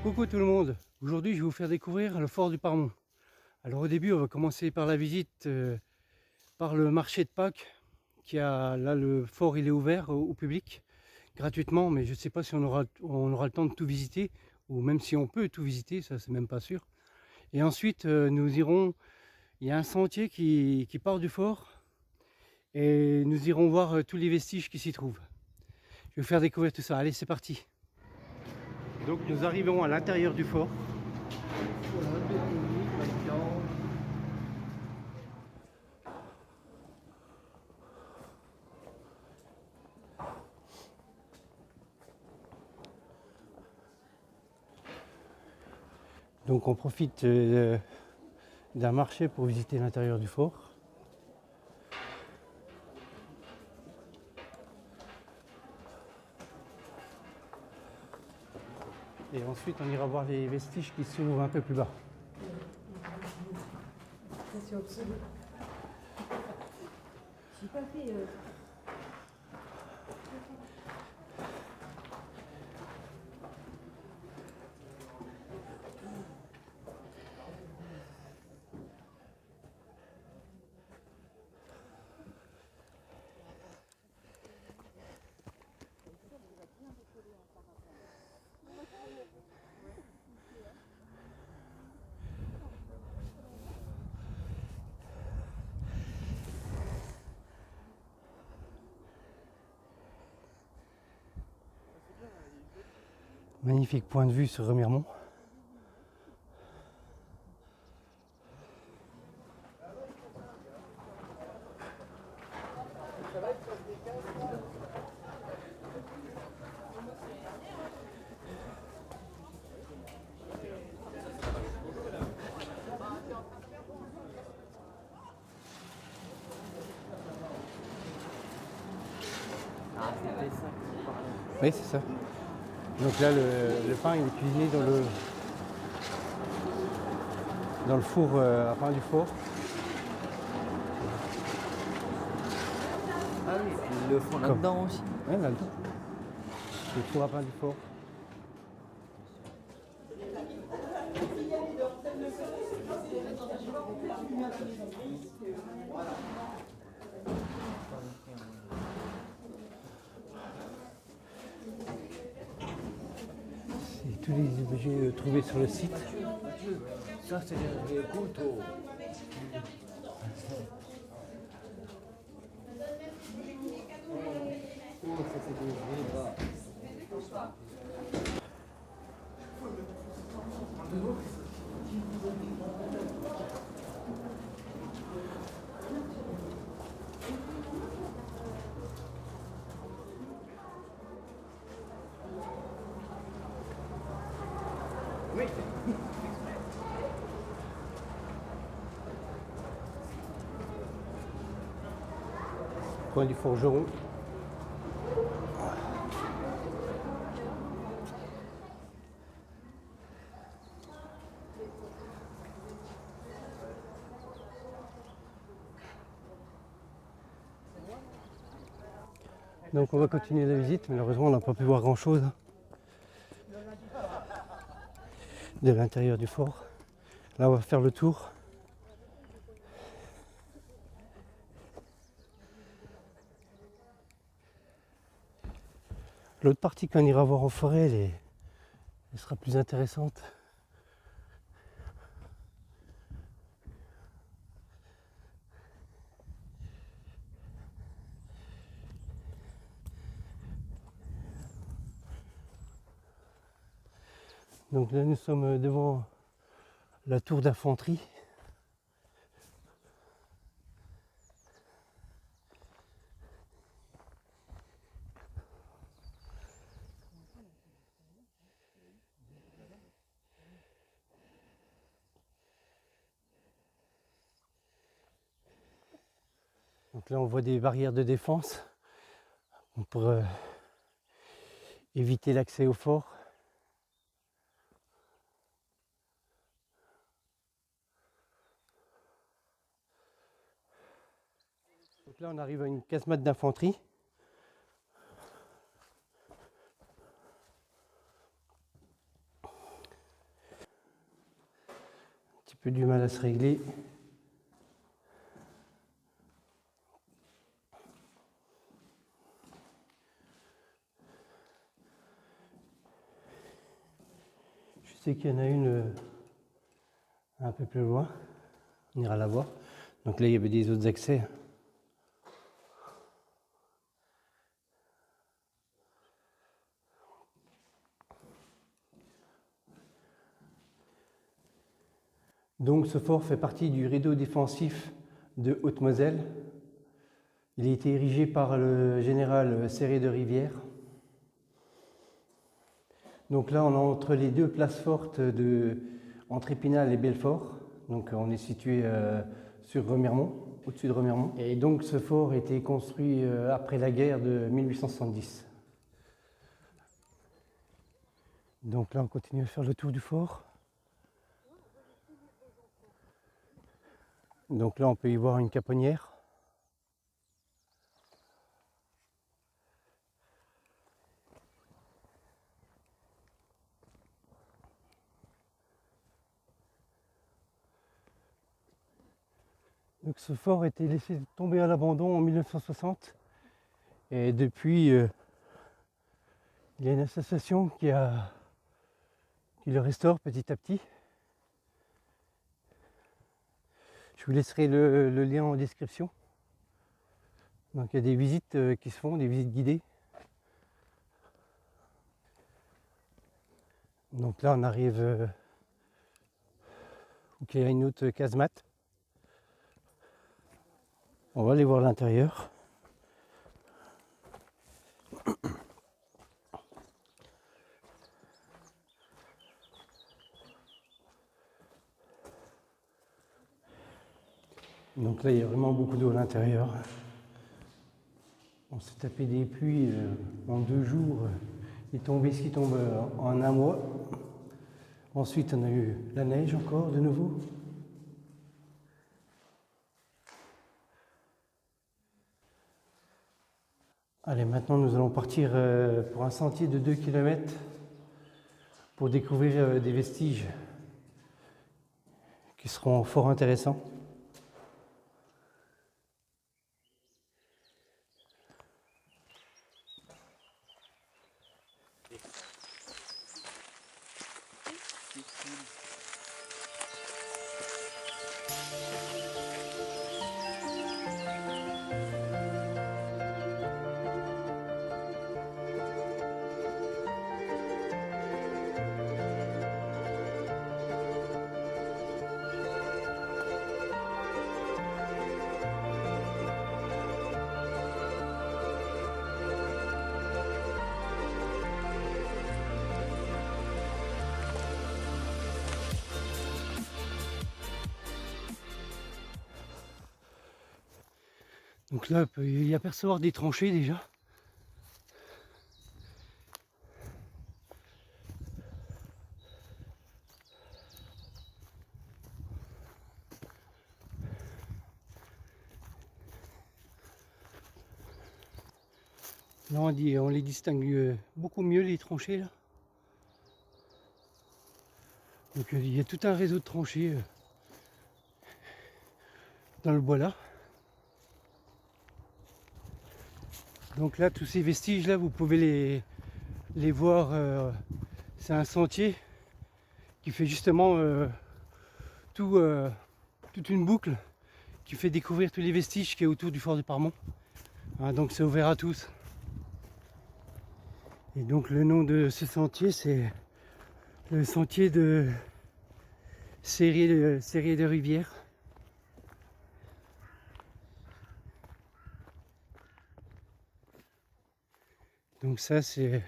Coucou tout le monde, aujourd'hui je vais vous faire découvrir le fort du Parmont. Alors au début on va commencer par la visite par le marché de Pâques là le fort il est ouvert au public gratuitement, mais je ne sais pas si on aura le temps de tout visiter ou même si on peut tout visiter, ça c'est même pas sûr. Et ensuite nous irons, il y a un sentier qui part du fort et nous irons voir tous les vestiges qui s'y trouvent. Je vais vous faire découvrir tout ça, allez c'est parti. Donc nous arrivons à l'intérieur du fort. Donc on profite d'un marché pour visiter l'intérieur du fort. Et ensuite on ira voir les vestiges qui se trouvent un peu plus bas. C'est absolu. J'ai pas fait. Magnifique point de vue sur Remiremont. Ah, c'était ça. Oui c'est ça. Donc là le pain il est cuisiné dans le four à pain du fort. Ah oui, ils le font là-dedans aussi. Ouais, là-dedans. Le four à pain du fort. C'est tous les objets trouvés sur le site. Ça, c'est des couteaux. Oh, ça, c'est des vrais bras. Oui. Coin du forgeron. Donc on va continuer la visite, malheureusement on n'a pas pu voir grand chose de l'intérieur du fort. Là on va faire le tour. L'autre partie qu'on ira voir en forêt, elle sera plus intéressante. Donc là nous sommes devant la tour d'infanterie. Donc là on voit des barrières de défense pour éviter l'accès au fort. Donc là on arrive à une casemate d'infanterie. peu du mal à se régler. Je sais qu'il y en a une un peu plus loin. On ira la voir. Donc là, il y avait des autres accès. Donc ce fort fait partie du rideau défensif de Haute-Moselle. Il a été érigé par le général Serré de Rivière. Donc là, on est entre les deux places fortes entre Épinal et Belfort. Donc on est situé sur Remiremont, au-dessus de Remiremont. Et donc ce fort a été construit après la guerre de 1870. Donc là, on continue à faire le tour du fort. Donc là, on peut y voir une caponnière. Donc ce fort a été laissé tomber à l'abandon en 1960. Et depuis, il y a une association qui le restaure petit à petit. Je vous laisserai le lien en description. Donc il y a des visites qui se font, des visites guidées. Donc là on arrive où il y a une autre casemate. On va aller voir l'intérieur. Donc là il y a vraiment beaucoup d'eau à l'intérieur. On s'est tapé des pluies en 2 jours. Il est tombé ce qui tombe en un mois. Ensuite, on a eu la neige encore de nouveau. Allez, maintenant nous allons partir pour un sentier de 2 km pour découvrir des vestiges qui seront fort intéressants. Donc là, on peut y apercevoir des tranchées déjà. Là, on les distingue beaucoup mieux, les tranchées là. Donc il y a tout un réseau de tranchées dans le bois là. Donc là, tous ces vestiges là, vous pouvez les voir. C'est un sentier qui fait justement toute une boucle qui fait découvrir tous les vestiges qui est autour du fort du Parmont. Hein, donc c'est ouvert à tous. Et donc le nom de ce sentier, c'est le sentier de Serré de Rivière. Donc ça, c'est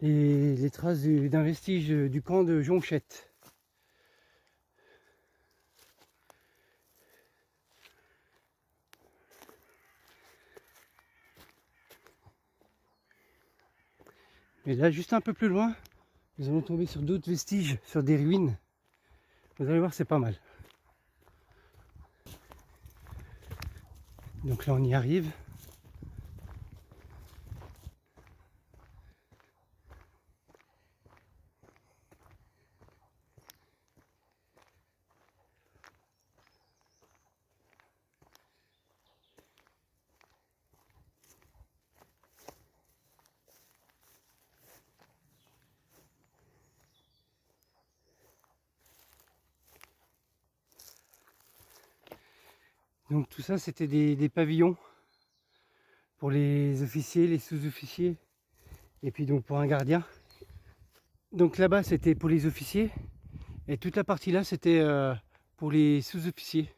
les traces d'un vestige du camp de Jonchette. Et là, juste un peu plus loin, nous allons tomber sur d'autres vestiges, sur des ruines. Vous allez voir, c'est pas mal. Donc là, on y arrive. Donc tout ça c'était des pavillons pour les officiers, les sous-officiers et puis donc pour un gardien. Donc là-bas c'était pour les officiers et toute la partie là c'était pour les sous-officiers.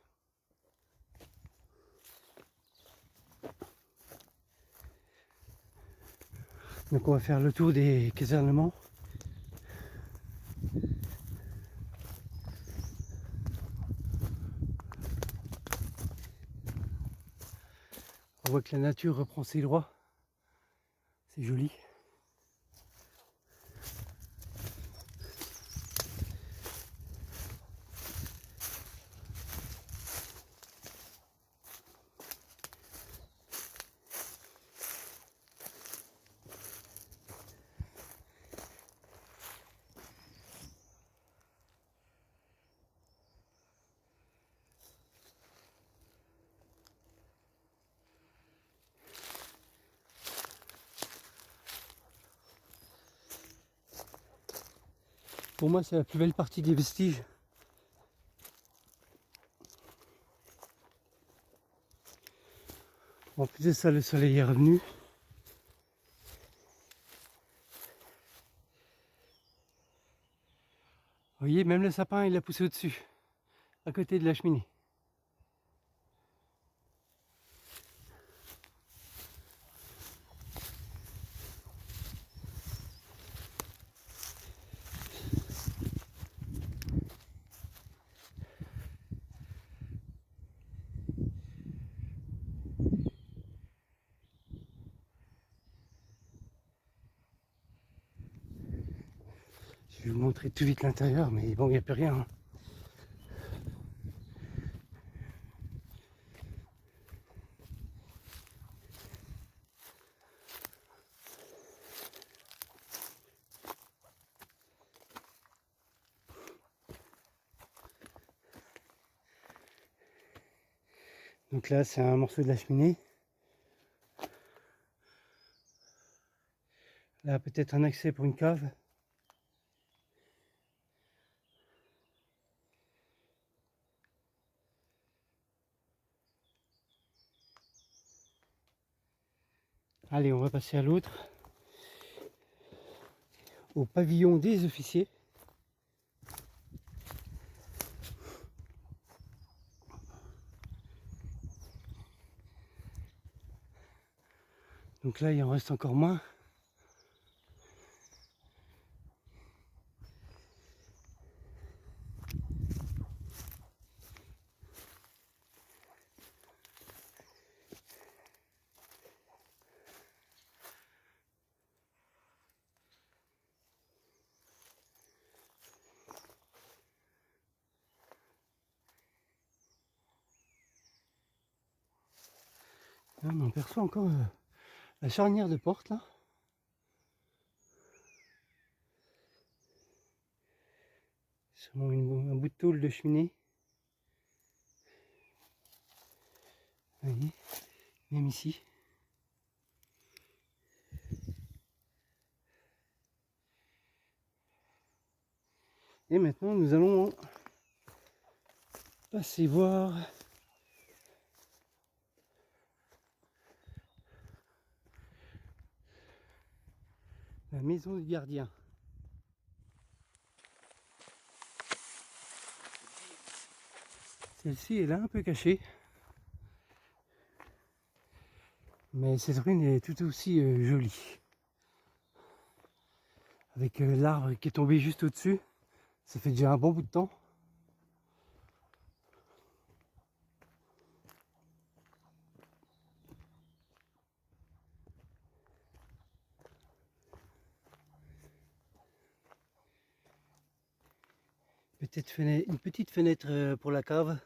Donc on va faire le tour des casernements. On voit que la nature reprend ses droits. C'est joli. Pour moi, c'est la plus belle partie des vestiges. En plus de ça, le soleil est revenu. Vous voyez, même le sapin, il a poussé au-dessus, à côté de la cheminée. Je vais vous montrer tout vite l'intérieur, mais bon, il n'y a plus rien. Hein. Donc là, c'est un morceau de la cheminée. Là, peut-être un accès pour une cave. Allez, on va passer à l'autre. Au pavillon des officiers. Donc là, il en reste encore moins. Là, on perçoit encore la charnière de porte là. Sûrement un bout de tôle de cheminée. Vous voyez, même ici. Et maintenant, nous allons passer voir la maison du gardien. Celle-ci est là un peu cachée. Mais cette ruine est tout aussi jolie. Avec l'arbre qui est tombé juste au-dessus. Ça fait déjà un bon bout de temps. Une petite fenêtre pour la cave.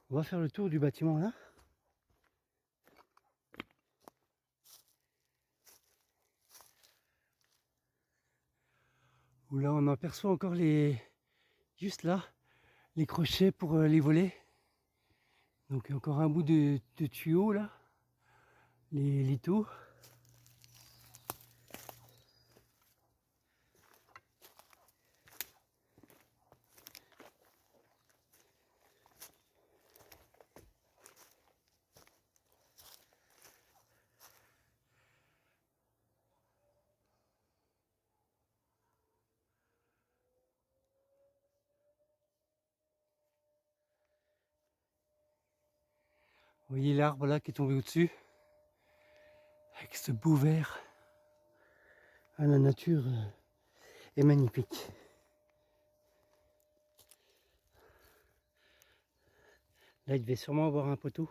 On va faire le tour du bâtiment là. Où là on aperçoit encore juste là, les crochets pour les volets. Donc encore un bout de tuyau là, les lithos. Vous voyez l'arbre là qui est tombé au-dessus, avec ce beau vert. Ah, la nature est magnifique. Là, il devait sûrement avoir un poteau.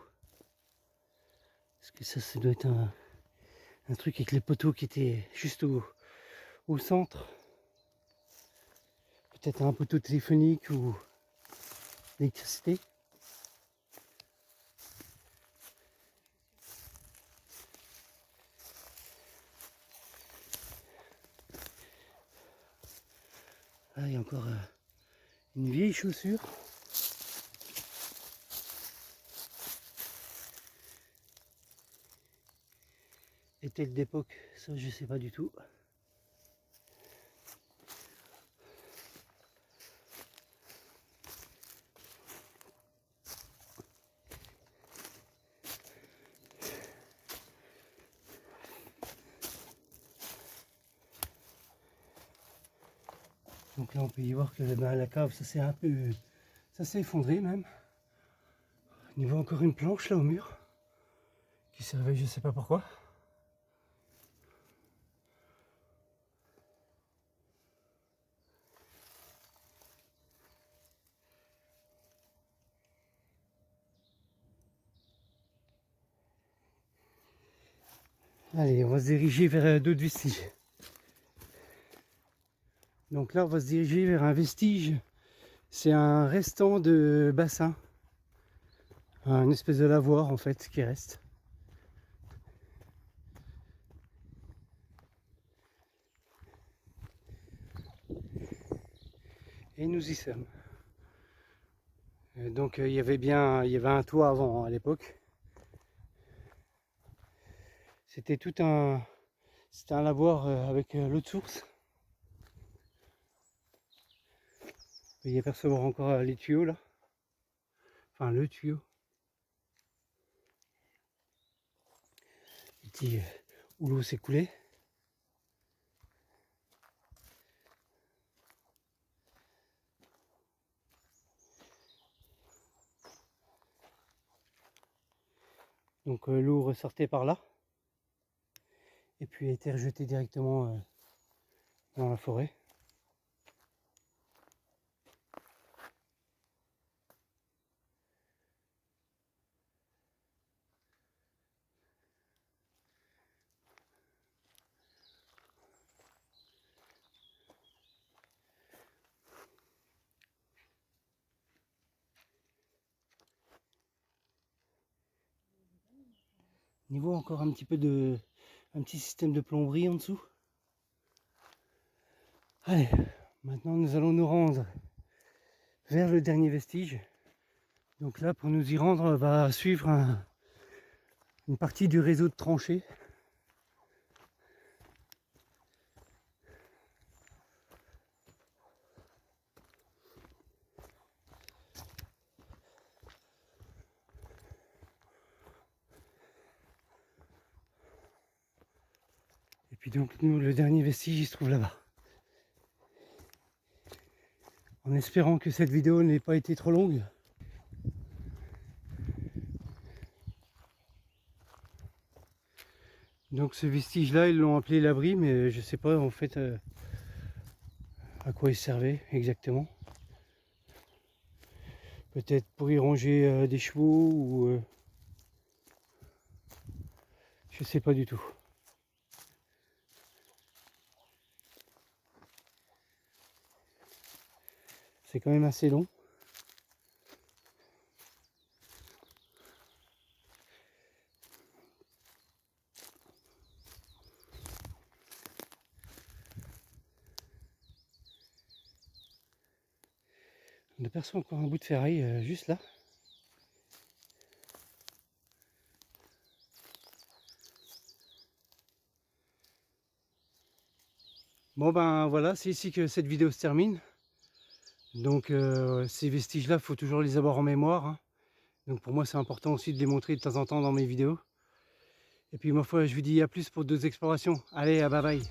Parce que ça doit être un truc avec les poteaux qui étaient juste au centre. Peut-être un poteau téléphonique ou d'électricité. Là, il y a encore une vieille chaussure. Est-elle d'époque? Ça, je sais pas du tout. Donc là, on peut y voir que la cave, ça s'est effondré même. Il y voit encore une planche là au mur qui servait, je sais pas pourquoi. Allez, on va se diriger vers d'autres vestiges. Donc là, on va se diriger vers un vestige. C'est un restant de bassin. Un espèce de lavoir en fait qui reste. Et nous y sommes. Donc il y avait un toit avant à l'époque. C'était un lavoir avec l'eau de source. Vous pouvez y apercevoir encore les tuyaux là. Enfin le tuyau. Ici où l'eau s'est coulée. Donc l'eau ressortait par là. Et puis a été rejetée directement dans la forêt. Niveau encore un petit système de plomberie en dessous. Allez, maintenant nous allons nous rendre vers le dernier vestige. Donc là, pour nous y rendre, on va suivre une partie du réseau de tranchées. Et puis donc nous, le dernier vestige, il se trouve là-bas. En espérant que cette vidéo n'ait pas été trop longue. Donc ce vestige-là, ils l'ont appelé l'abri, mais je sais pas en fait à quoi il servait exactement. Peut-être pour y ranger des chevaux ou je sais pas du tout. C'est quand même assez long. On aperçoit encore un bout de ferraille juste là. Bon ben voilà, c'est ici que cette vidéo se termine. Donc ces vestiges-là, il faut toujours les avoir en mémoire, hein. Donc pour moi c'est important aussi de les montrer de temps en temps dans mes vidéos. Et puis ma foi, je vous dis à plus pour d'autres explorations. Allez, bye bye.